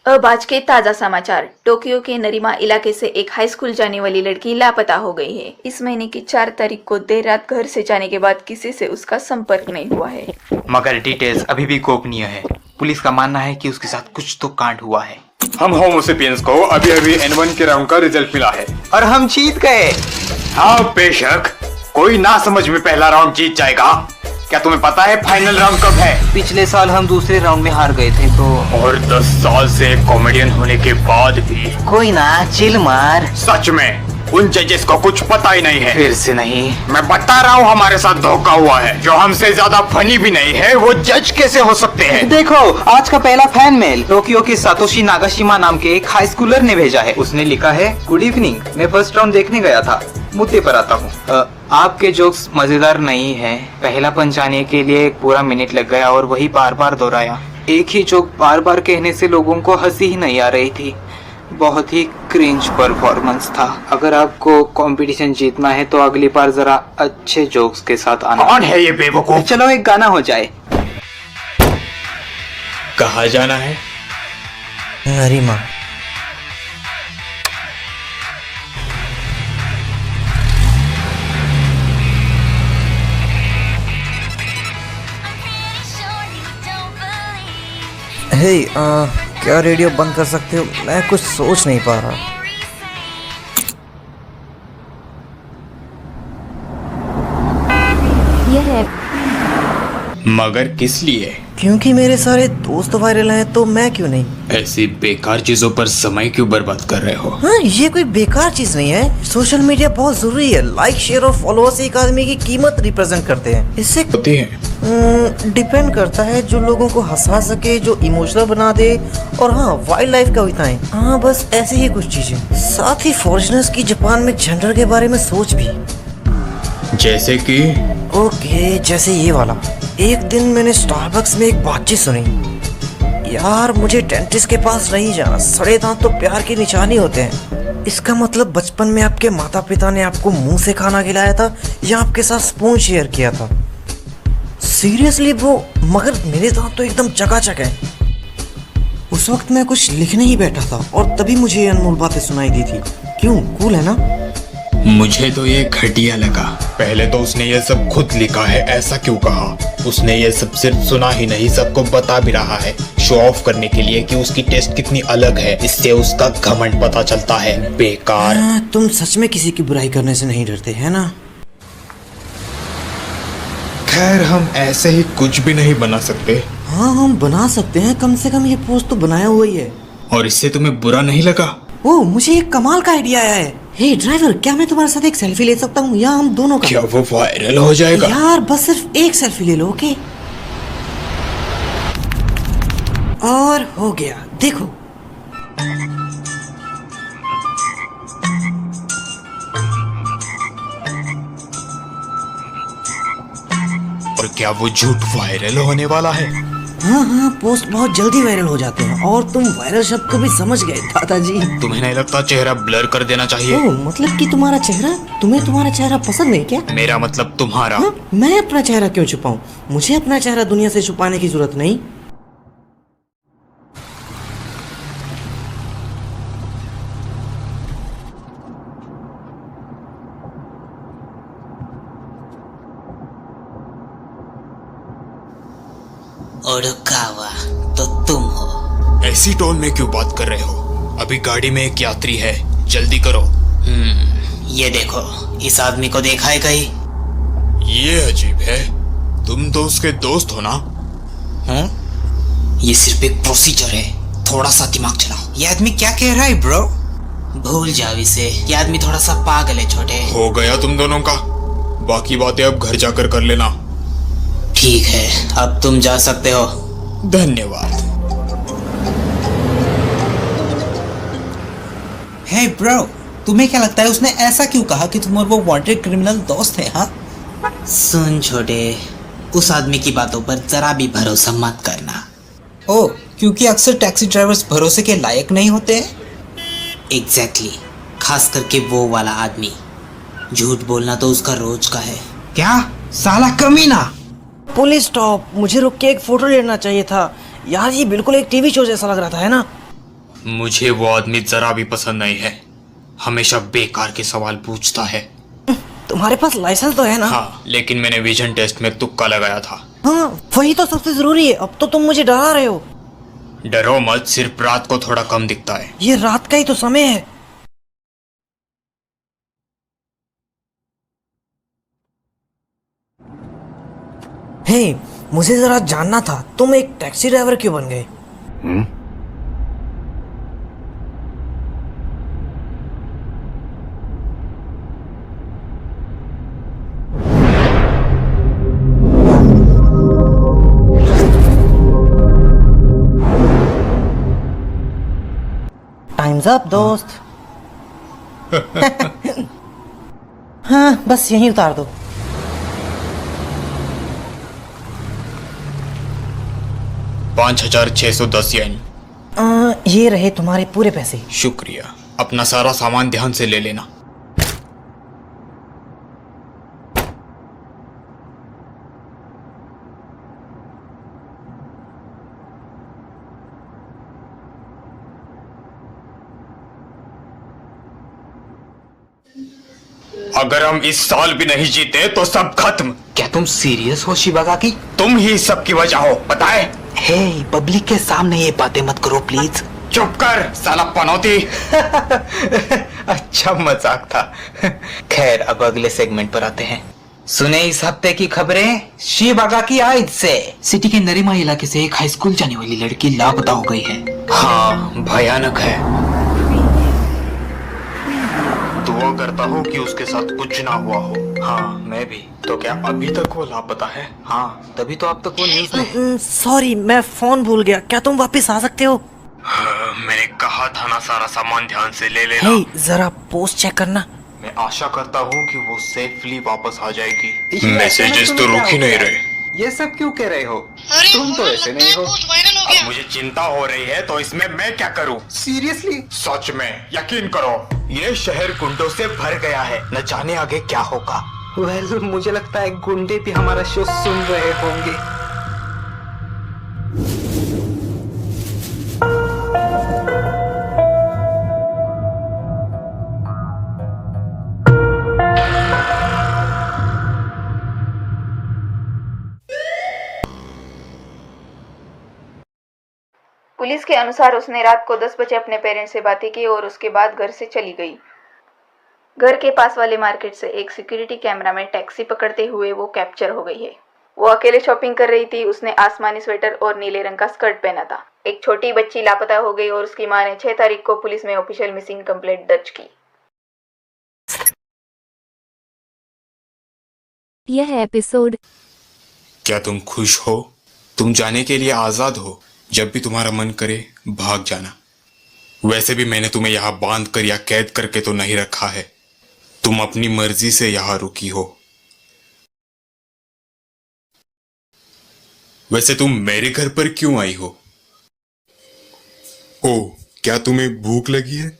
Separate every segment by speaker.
Speaker 1: अब आज के ताजा समाचार। टोक्यो के नरीमा इलाके से एक हाई स्कूल जाने वाली लड़की लापता हो गई है। इस महीने की 4 तारीख को देर रात घर से जाने के बाद किसी से उसका संपर्क नहीं हुआ है,
Speaker 2: मगर डिटेल्स अभी भी गोपनीय है। पुलिस का मानना है कि उसके साथ कुछ तो कांड हुआ है।
Speaker 3: हम होमोसेपियंस को अभी अभी N1 के राउंड का रिजल्ट मिला है
Speaker 2: और हम जीत गए।
Speaker 3: हाँ बेशक, कोई ना समझ में पहला राउंड जीत जाएगा। क्या तुम्हें पता है फाइनल राउंड कब है?
Speaker 2: पिछले साल हम दूसरे राउंड में हार गए थे तो।
Speaker 3: और 10 साल से कॉमेडियन होने के बाद भी
Speaker 2: कोई ना, चिल मार।
Speaker 3: सच में उन जजेस को कुछ पता ही नहीं है।
Speaker 2: फिर से नहीं,
Speaker 3: मैं बता रहा हूँ, हमारे साथ धोखा हुआ है। जो हमसे ज्यादा फनी भी नहीं है वो जज कैसे हो सकते हैं?
Speaker 2: देखो, आज का पहला फैन मेल टोक्यो के सातोशी नागाशिमा नाम के एक हाई स्कूलर ने भेजा है। उसने लिखा है, गुड इवनिंग, मैं फर्स्ट राउंड देखने गया था, मुद्दे पर आता हूँ। आपके जोक्स मजेदार नहीं है। पहला पंच आने के लिए एक पूरा मिनट लग गया और वही बार बार दोहराया। एक ही जोक बार बार कहने से लोगों को हंसी ही नहीं आ रही थी। बहुत ही क्रिंज परफॉर्मेंस था। अगर आपको कंपटीशन जीतना है तो अगली बार जरा अच्छे जोक्स के साथ आना।
Speaker 3: कौन है ये बेवकूफ?
Speaker 2: चलो एक गाना हो जाए।
Speaker 3: कहाँ जाना है?
Speaker 4: नरीमा। हे क्या रेडियो बंद कर सकते हो? मैं कुछ सोच नहीं पा रहा।
Speaker 1: यह है
Speaker 3: मगर किस लिए?
Speaker 4: क्योंकि मेरे सारे दोस्त वायरल हैं तो मैं क्यों नहीं।
Speaker 3: ऐसी बेकार चीजों पर समय क्यों बर्बाद कर रहे हो?
Speaker 4: हाँ, ये कोई बेकार चीज नहीं है। सोशल मीडिया बहुत जरूरी है। लाइक, शेयर और फॉलोअर्स एक आदमी की कीमत रिप्रेजेंट करते हैं। इससे
Speaker 3: होती है।
Speaker 4: डिपेंड करता है, जो लोगों को हंसा सके, जो इमोशनल बना दे, और हाँ, वाइल्ड लाइफ कविताएं। हाँ, बस ऐसी ही कुछ चीजें। साथ ही फॉरेनर्स की जापान में जेंडर के बारे में सोच भी।
Speaker 3: जैसे कि
Speaker 4: ओके, जैसे ये वाला। एक दिन मैंने स्टारबक्स में एक बातचीत सुनी। यार, मुझे डेंटिस्ट के पास नहीं जाना, सड़े दांत तो प्यार की निशानी होते हैं। इसका मतलब बचपन में आपके माता पिता ने आपको मुंह से खाना खिलाया था या आपके साथ स्पून शेयर किया था? सीरियसली ब्रो, मगर मेरे दांत तो एकदम चकाचक है। उस वक्त मैं कुछ लिखने ही बैठा था और तभी मुझे ये अनमोल बातें सुनाई दी थी। क्यों, कूल है ना?
Speaker 3: मुझे तो ये घटिया लगा। पहले तो उसने ये सब खुद लिखा है, ऐसा क्यों कहा? उसने ये सब सिर्फ सुना ही नहीं, सबको बता भी रहा है, शो ऑफ करने के लिए कि उसकी टेस्ट कितनी अलग है। इससे उसका घमंड पता चलता है। बेकार।
Speaker 4: तुम सच में किसी की बुराई करने से नहीं डरते, है ना?
Speaker 3: खैर, हम ऐसे ही कुछ भी नहीं बना सकते।
Speaker 4: हाँ, हम बना सकते हैं। कम से कम ये पोस्ट तो बनाया हुआ ही है।
Speaker 3: और इससे तुम्हें बुरा नहीं लगा?
Speaker 4: ओह, मुझे एक कमाल का आइडिया आया है। हे ड्राइवर, क्या मैं तुम्हारे साथ एक सेल्फी ले सकता हूँ, या हम दोनों का?
Speaker 3: क्या वो वायरल हो जाएगा?
Speaker 4: यार, बस सिर्फ एक सेल्फी ले लो, ओके? और हो गया, देखो।
Speaker 3: और क्या वो झूठ वायरल होने वाला है?
Speaker 4: हाँ, पोस्ट बहुत जल्दी वायरल हो जाते हैं। और तुम वायरल शब्द को भी समझ गए दादाजी।
Speaker 3: तुम्हें नहीं लगता चेहरा ब्लर कर देना चाहिए?
Speaker 4: ओह, मतलब कि तुम्हारा चेहरा, तुम्हें तुम्हारा चेहरा पसंद नहीं क्या?
Speaker 3: मेरा मतलब तुम्हारा।
Speaker 4: हाँ, मैं अपना चेहरा क्यों छुपाऊं? मुझे अपना चेहरा दुनिया से छुपाने की जरूरत नहीं।
Speaker 5: ओडोकावा तो तुम हो।
Speaker 3: ऐसी टोन में क्यों बात कर रहे हो? अभी गाड़ी में एक यात्री है, जल्दी करो।
Speaker 5: ये देखो, इस आदमी को देखा है कहीं?
Speaker 3: ये अजीब है, तुम तो उसके दोस्त हो ना?
Speaker 5: ये सिर्फ एक प्रोसीजर है, थोड़ा सा दिमाग चलाओ। ये आदमी क्या कह रहा है ब्रो? भूल जाओ इसे, ये आदमी थोड़ा सा पागल है छोटे।
Speaker 3: हो गया तुम दोनों का, बाकी बातें अब घर जाकर कर लेना।
Speaker 5: ठीक है, अब तुम जा सकते हो।
Speaker 3: धन्यवाद।
Speaker 5: हे ब्रो, तुम्हें क्या लगता है उसने ऐसा क्यों कहा कि तुम और वो वांटेड क्रिमिनल दोस्त हैं? हाँ, सुन छोटे, उस आदमी की बातों पर जरा भी भरोसा मत करना। ओह, क्योंकि अक्सर टैक्सी ड्राइवर्स भरोसे के लायक नहीं होते हैं। एग्जैक्टली, खास करके वो वाला आदमी। झूठ बोलना तो उसका रोज का है। क्या साला कमीना!
Speaker 4: पुलिस स्टॉप, मुझे रुक के एक फोटो लेना चाहिए था। यार ये बिल्कुल एक टीवी शो जैसा लग रहा था, है ना?
Speaker 3: मुझे वो आदमी जरा भी पसंद नहीं है। हमेशा बेकार के सवाल पूछता है।
Speaker 4: तुम्हारे पास लाइसेंस तो है ना?
Speaker 3: हाँ, लेकिन मैंने विजन टेस्ट में तुक्का लगाया था।
Speaker 4: हाँ, वही तो सबसे जरूरी है। अब तो तुम मुझे डरा रहे हो।
Speaker 3: डरो मत, सिर्फ रात को थोड़ा कम दिखता है।
Speaker 4: ये रात का ही तो समय है। हे, मुझे जरा जानना था, तुम एक टैक्सी ड्राइवर क्यों बन गए? टाइम्स अप दोस्त। हाँ, बस यहीं उतार दो।
Speaker 3: $5,610।
Speaker 4: ये रहे तुम्हारे पूरे पैसे।
Speaker 3: शुक्रिया। अपना सारा सामान ध्यान से ले लेना। अगर हम इस साल भी नहीं जीते तो सब खत्म।
Speaker 2: क्या तुम सीरियस हो शिबागाकी?
Speaker 3: तुम ही सबकी वजह हो, पता है?
Speaker 2: हे, पब्लिक के सामने ये बातें मत करो प्लीज।
Speaker 3: चुप कर साला पनौती।
Speaker 2: अच्छा मजाक था। खैर, अब अगले सेगमेंट पर आते हैं। सुने इस हफ्ते की खबरें। शिबागाकी आइज से सिटी के नरीमा इलाके से एक हाई स्कूल जाने वाली लड़की लापता हो गई है।
Speaker 3: हाँ, भयानक है। दुआ करता हूँ कि उसके साथ कुछ ना हुआ हो।
Speaker 2: हाँ, मैं भी।
Speaker 3: तो क्या अभी तक वो लापता है?
Speaker 2: हाँ, तभी तो अब तक वो न्यूज में।
Speaker 4: सॉरी, मैं फोन भूल गया। क्या तुम वापस आ सकते हो?
Speaker 3: हाँ, मैंने कहा था ना, सारा सामान ध्यान से ले लेना।
Speaker 4: हे, जरा पोस्ट चेक करना।
Speaker 3: मैं आशा करता हूँ कि वो सेफली वापस आ जाएगी।
Speaker 2: ये
Speaker 3: मैसेजेस
Speaker 2: SMS
Speaker 3: तो
Speaker 2: में
Speaker 3: रुक
Speaker 2: क्या
Speaker 3: ही
Speaker 2: हो
Speaker 3: नहीं
Speaker 2: गया?
Speaker 3: रहे।
Speaker 2: ये सब क्यों कह रहे हो? तुम तो ऐसे नहीं हो।
Speaker 3: अब मुझे चिंता हो रही है, तो इसमें मैं क्या करूं?
Speaker 2: सीरियसली?
Speaker 3: सच में यकीन करो, ये शहर गुंडों से भर गया है। न जाने आगे क्या होगा।
Speaker 2: वेल, मुझे लगता है गुंडे भी हमारा शो सुन रहे होंगे।
Speaker 1: पुलिस के अनुसार उसने रात को 10 बजे अपने पेरेंट्स से बातें की और उसके बाद घर से चली गई। घर के पास वाले मार्केट से एक सिक्योरिटी कैमरा में टैक्सी पकड़ते हुए वो कैप्चर हो गई है। वो अकेले शॉपिंग कर रही थी। उसने आसमानी स्वेटर और नीले रंग का स्कर्ट पहना था। एक छोटी बच्ची लापता हो गई और उसकी मां ने 6 तारीख को पुलिस में ऑफिशियल मिसिंग कंप्लेंट दर्ज की।
Speaker 6: यह एपिसोड।
Speaker 3: क्या तुम खुश हो? तुम जाने के लिए आजाद हो। जब भी तुम्हारा मन करे भाग जाना। वैसे भी मैंने तुम्हें यहाँ बांध कर या कैद करके तो नहीं रखा है। तुम अपनी मर्जी से यहाँ रुकी हो। वैसे तुम मेरे घर पर क्यों आई हो? ओह, क्या तुम्हें भूख लगी है?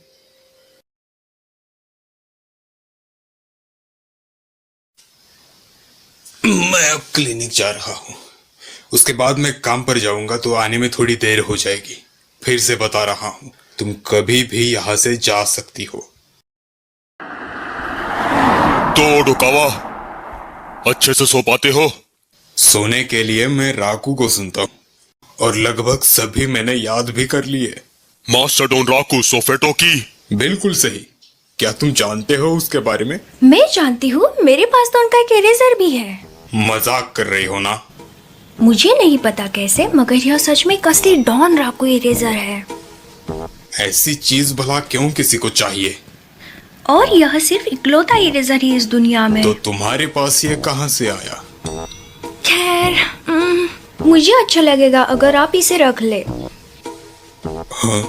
Speaker 3: मैं अब क्लिनिक जा रहा हूं। उसके बाद मैं काम पर जाऊंगा, तो आने में थोड़ी देर हो जाएगी। फिर से बता रहा हूं, तुम कभी भी यहां से जा सकती हो।
Speaker 7: तो डोकावा, अच्छे से सो पाते हो?
Speaker 3: सोने के लिए मैं राकू को सुनता हूँ और लगभग सभी मैंने याद भी कर लिए।
Speaker 7: मास्टर डोन राकू सोफेटो की।
Speaker 3: बिल्कुल सही। क्या तुम जानते हो उसके बारे में?
Speaker 6: मैं जानती हूँ, मेरे पास तो उनका एक इरेजर भी है।
Speaker 3: मजाक कर रही हो ना?
Speaker 6: मुझे नहीं पता कैसे, मगर यह सच में एक असली डॉन राकू इरेजर है।
Speaker 3: ऐसी चीज भला क्यों किसी को चाहिए?
Speaker 6: और यह सिर्फ इकलौता इरेजर ही इस दुनिया में।
Speaker 3: तो तुम्हारे पास ये कहां से आया?
Speaker 6: खैर, मुझे अच्छा लगेगा अगर आप इसे रख ले।
Speaker 3: हाँ?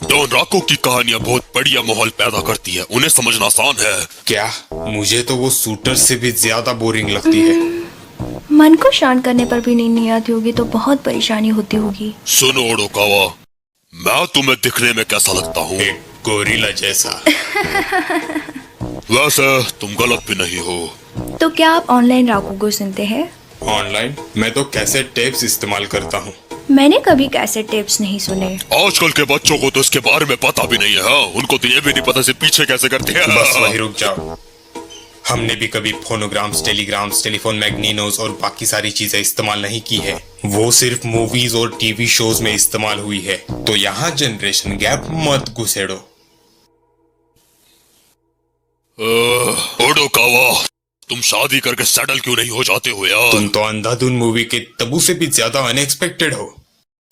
Speaker 7: डोन राकू की कहानियां बहुत बढ़िया माहौल पैदा करती है, उन्हें समझना आसान है।
Speaker 3: क्या? मुझे तो वो शूटर से भी ज्यादा बोरिंग लगती है।
Speaker 6: मन को शांत करने पर भी नींद नहीं आती होगी तो बहुत परेशानी होती होगी।
Speaker 7: सुनो डोकावा, मैं तुम्हें दिखने में कैसा लगता हूँ?
Speaker 3: एक गोरिल्ला जैसा।
Speaker 7: वैसे तुम गलत भी नहीं हो।
Speaker 6: तो क्या आप ऑनलाइन राकूगो सुनते हैं?
Speaker 3: ऑनलाइन मैं तो कैसेट टेप्स इस्तेमाल करता हूँ।
Speaker 6: मैंने कभी कैसेट टेप्स नहीं सुने।
Speaker 7: आजकल के बच्चों को तो इसके बारे में पता भी नहीं है। हाँ? उनको तो ये भी नहीं पता से पीछे कैसे करते हैं।
Speaker 3: बस वही रुक जाओ। हमने भी कभी फोनोग्राम्स, टेलीग्राम्स, टेलीफोन मैग्नीनोस और बाकी सारी चीजें इस्तेमाल नहीं की है। वो सिर्फ मूवीज और टीवी शोज में इस्तेमाल हुई है। तो यहाँ जनरेशन गैप मत घुसेड़ो।
Speaker 7: ओडो कावा, तुम शादी करके सेटल क्यों नहीं हो जाते हो यार?
Speaker 3: तुम तो अंधाधुन मूवी के तबू से भी ज्यादा अनएक्सपेक्टेड हो।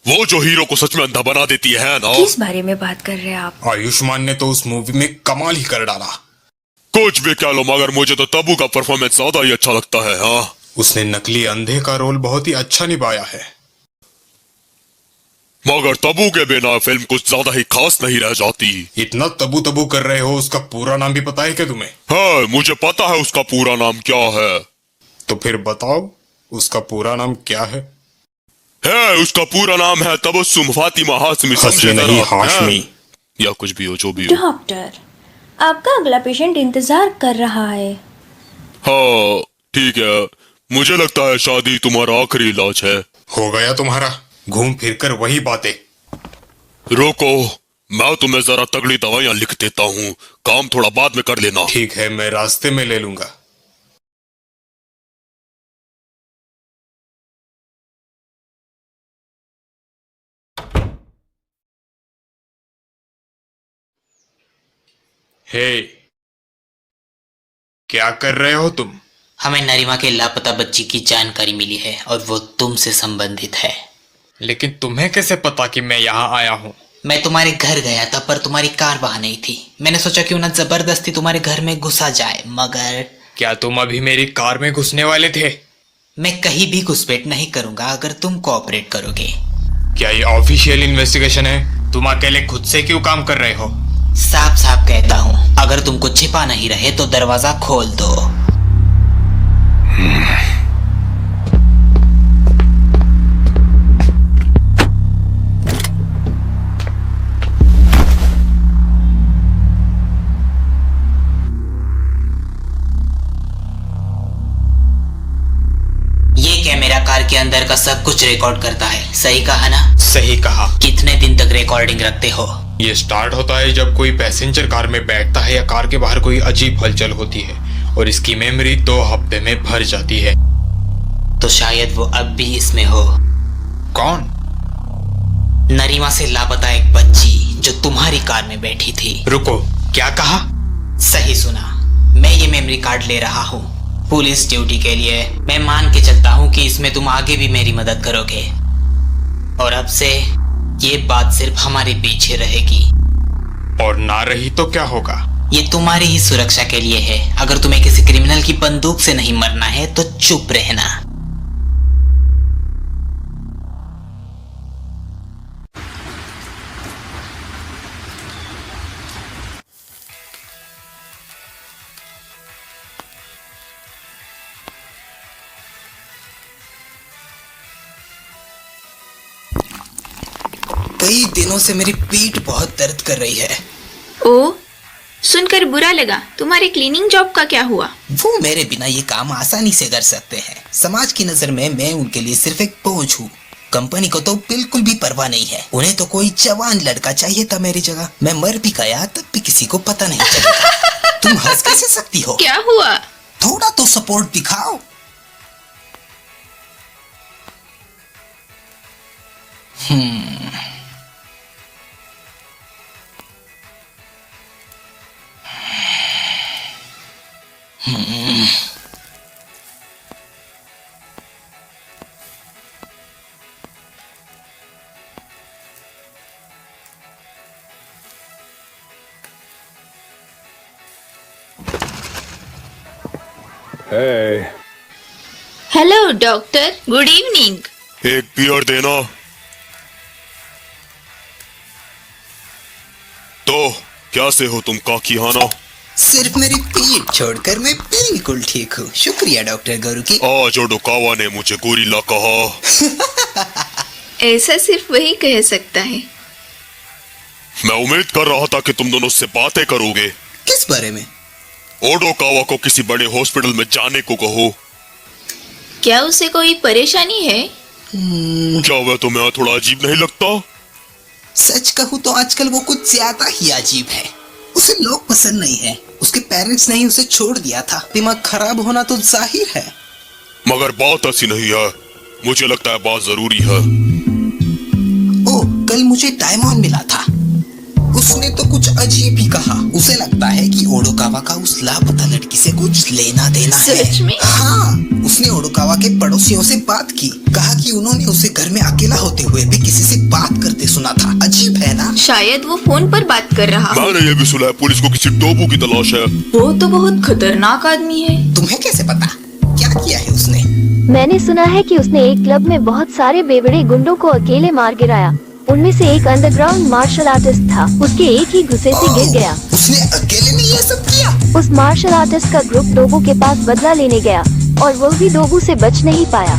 Speaker 7: वो जो हीरो को सच में अंधा बना देती है ना।
Speaker 6: किस बारे में बात कर रहे हैं आप?
Speaker 3: आयुष्मान ने तो उस मूवी में कमाल ही कर डाला।
Speaker 7: कुछ भी कह लो, मगर मुझे तो तब्बू का परफॉर्मेंस ज्यादा ही अच्छा लगता है। हाँ,
Speaker 3: उसने नकली अंधे का रोल बहुत ही अच्छा निभाया है।
Speaker 7: मगर तब्बू के बिना फिल्म कुछ ज्यादा ही खास नहीं रह जाती।
Speaker 3: इतना तबू तबू कर रहे हो, उसका पूरा नाम भी पता है क्या तुम्हें?
Speaker 7: हाँ, मुझे पता है उसका पूरा नाम क्या है।
Speaker 3: तो फिर बताओ उसका पूरा नाम क्या है?
Speaker 7: उसका पूरा नाम है तबस्सुम फातिमा हाशमी।
Speaker 3: हस्नी नहीं, हाशमी।
Speaker 7: या कुछ भी हो, जो भी हो।
Speaker 6: डॉक्टर, आपका अगला पेशेंट इंतजार कर रहा है।
Speaker 7: हाँ ठीक है, मुझे लगता है शादी तुम्हारा आखिरी इलाज है।
Speaker 3: हो गया तुम्हारा, घूम फिर कर वही बातें।
Speaker 7: रोको, मैं तुम्हें जरा तगड़ी दवाइयां लिख देता हूँ, काम थोड़ा बाद में कर लेना।
Speaker 3: ठीक है, मैं रास्ते में ले लूंगा। हे, क्या कर रहे हो तुम?
Speaker 5: हमें नरीमा के लापता बच्ची की जानकारी मिली है और वो तुमसे संबंधित है।
Speaker 3: लेकिन तुम्हें कैसे पता कि मैं यहाँ आया हूँ?
Speaker 5: मैं तुम्हारे घर गया था पर तुम्हारी कार वहां नहीं थी। मैंने सोचा क्यों ना जबरदस्ती तुम्हारे घर में घुसा जाए, मगर
Speaker 3: क्या तुम अभी मेरी कार में घुसने वाले थे?
Speaker 5: मैं कहीं भी घुसपैठ नहीं करूंगा अगर तुम कोऑपरेट करोगे।
Speaker 3: क्या ये ऑफिशियल इन्वेस्टिगेशन है? तुम अकेले खुद से क्यों काम कर रहे हो?
Speaker 5: साफ साफ कहता हूँ, अगर तुमको छिपा नहीं रहे तो दरवाजा खोल दो। ये कैमरा कार के अंदर का सब कुछ रिकॉर्ड करता है, सही कहा ना?
Speaker 3: सही कहा।
Speaker 5: कितने दिन तक रिकॉर्डिंग रखते हो?
Speaker 3: ये स्टार्ट होता है जब कोई पैसेंजर कार में बैठता है या कार के बाहर कोई अजीब हलचल होती है, और इसकी मेमोरी 2 हफ्ते में भर जाती है।
Speaker 5: तो शायद वो अब भी इसमें हो।
Speaker 3: कौन?
Speaker 5: नरीमा से लापता एक बच्ची जो तुम्हारी कार में बैठी थी।
Speaker 3: रुको, क्या कहा?
Speaker 5: सही सुना, मैं ये मेमोरी कार्ड ले रहा हूँ पुलिस ड्यूटी के लिए। मैं मान के चलता हूँ कि इसमें तुम आगे भी मेरी मदद करोगे, और अब से ये बात सिर्फ हमारे पीछे रहेगी।
Speaker 3: और ना रही तो क्या होगा?
Speaker 5: ये तुम्हारी ही सुरक्षा के लिए है। अगर तुम्हें किसी क्रिमिनल की बंदूक से नहीं मरना है तो चुप रहना। कई दिनों से मेरी पीठ बहुत दर्द कर रही है।
Speaker 1: ओ, सुनकर बुरा लगा। तुम्हारे क्लीनिंग जॉब का क्या हुआ?
Speaker 5: वो मेरे बिना ये काम आसानी से कर सकते हैं। समाज की नजर में मैं उनके लिए सिर्फ एक बोझ हूँ। कंपनी को तो बिल्कुल भी परवाह नहीं है। उन्हें तो कोई जवान लड़का चाहिए था मेरी जगह। मैं मर भी गया तब भी किसी को पता नहीं चलेगा। तुम हंस कैसे सकती हो?
Speaker 1: क्या हुआ?
Speaker 5: थोड़ा तो सपोर्ट दिखाओ।
Speaker 1: Hello doctor, good evening.
Speaker 7: एक बियर देना। तो कैसे हो तुम काकीहाना?
Speaker 5: सिर्फ मेरी पीठ छोड़कर मैं बिल्कुल ठीक हूँ। शुक्रिया डॉक्टर गौरू की।
Speaker 7: आज ओडोकावा ने मुझे गोरिल्ला कहा।
Speaker 1: ऐसा सिर्फ वही कह सकता है।
Speaker 7: मैं उम्मीद कर रहा था कि तुम दोनों से बातें करोगे।
Speaker 5: किस बारे में?
Speaker 7: ओडोकावा को किसी बड़े हॉस्पिटल में जाने को कहो।
Speaker 1: क्या उसे कोई परेशानी है?
Speaker 7: क्या वह तुम्हें थोड़ा अजीब नहीं लगता?
Speaker 5: सच कहूँ तो आजकल वो कुछ ज्यादा ही अजीब है। उसे लोग पसंद नहीं है। उसके पेरेंट्स ने ही उसे छोड़ दिया था। दिमाग खराब होना तो जाहिर है।
Speaker 7: मगर बात ऐसी नहीं है। मुझे लगता है बात जरूरी है।
Speaker 5: ओ, कल मुझे डायमंड मिला था। उसने तो कुछ अजीब ही कहा। उसे लगता है कि ओडोकावा का उस लापता लड़की से कुछ लेना देना है।
Speaker 1: सच में?
Speaker 5: हाँ, उसने ओडोकावा के पड़ोसियों से बात की। कहा कि उन्होंने उसे घर में अकेला होते हुए भी किसी से बात करते सुना था। अजीब है ना?
Speaker 1: शायद वो फोन पर बात कर रहा हो।
Speaker 7: मैंने ये भी सुना है पुलिस को किसी टोबू की तलाश है।
Speaker 1: वो तो बहुत खतरनाक आदमी है।
Speaker 5: तुम्हें कैसे पता? क्या किया है उसने?
Speaker 8: मैंने सुना है कि उसने एक क्लब में बहुत सारे बेवड़े गुंडों को अकेले मार गिराया। उनमें से एक अंडरग्राउंड मार्शल आर्टिस्ट था। उसके एक ही गुस्से से गिर गया।
Speaker 5: उसने अकेले ने ये सब किया?
Speaker 8: उस मार्शल आर्टिस्ट का ग्रुप डोबू के पास बदला लेने गया और वो भी डोबू से बच नहीं पाया।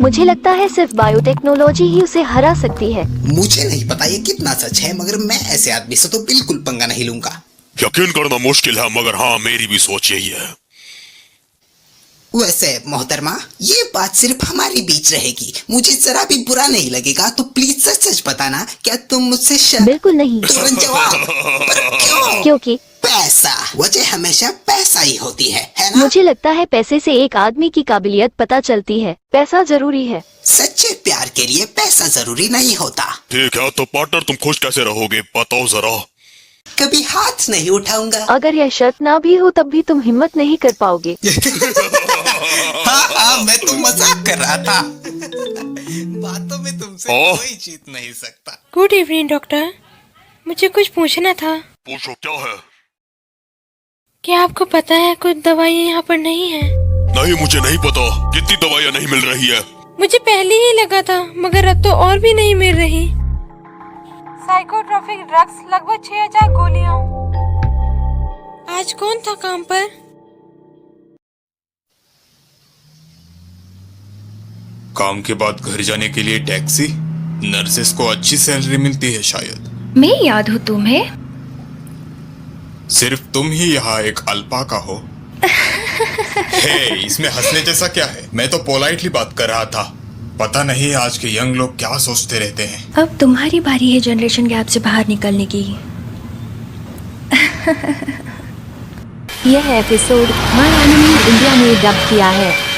Speaker 8: मुझे लगता है सिर्फ बायोटेक्नोलॉजी ही उसे हरा सकती है।
Speaker 5: मुझे नहीं पता ये कितना सच है, मगर मैं ऐसे आदमी से तो बिल्कुल पंगा नहीं लूंगा।
Speaker 7: यकीन करना मुश्किल है, मगर हाँ, मेरी भी सोच यही है।
Speaker 5: वैसे मोहतरमा, ये बात सिर्फ हमारे बीच रहेगी। मुझे जरा भी बुरा नहीं लगेगा, तो प्लीज सच सच बताना, क्या तुम मुझसे
Speaker 8: बिल्कुल नहीं।
Speaker 5: तुरंत जवाब। पर क्यों?
Speaker 8: क्योंकि
Speaker 5: पैसा। वजह हमेशा पैसा ही होती है ना?
Speaker 8: मुझे लगता है पैसे से एक आदमी की काबिलियत पता चलती है। पैसा जरूरी है।
Speaker 5: सच्चे प्यार के लिए पैसा जरूरी नहीं होता।
Speaker 7: ठीक है, तो पार्टनर तुम खुश कैसे रहोगे, बताओ जरा।
Speaker 5: कभी हाथ नहीं उठाऊंगा।
Speaker 8: अगर यह शर्त ना भी हो तब भी तुम हिम्मत नहीं कर पाओगे।
Speaker 5: हाँ, मैं तो मजाक कर रहा था। बातों में तुमसे कोई जीत नहीं सकता।
Speaker 6: गुड इवनिंग डॉक्टर, मुझे कुछ पूछना था।
Speaker 7: पूछो, क्या है?
Speaker 6: क्या आपको पता है कुछ दवाइयाँ यहाँ पर नहीं है?
Speaker 7: नहीं, मुझे नहीं पता। कितनी दवाइयाँ नहीं मिल रही है?
Speaker 6: मुझे पहले ही लगा था, मगर अब तो और भी नहीं मिल रही। साइकोट्रोपिक ड्रग्स लगभग 6000 गोलियां। आज कौन था काम पर?
Speaker 3: काम के बाद घर जाने के लिए टैक्सी। नर्सेस को अच्छी सैलरी मिलती है शायद।
Speaker 6: मैं याद हूँ तुम्हें?
Speaker 3: सिर्फ तुम ही यहाँ एक अल्पाका हो। हे, इसमें हंसने जैसा क्या है? मैं तो पोलाइटली बात कर रहा था। पता नहीं आज के यंग लोग क्या सोचते रहते हैं।
Speaker 6: अब तुम्हारी बारी है जनरेशन गैप से बाहर निकलने की।
Speaker 8: यह एपिसोड माय एनिमी इंडिया ने डब किया है।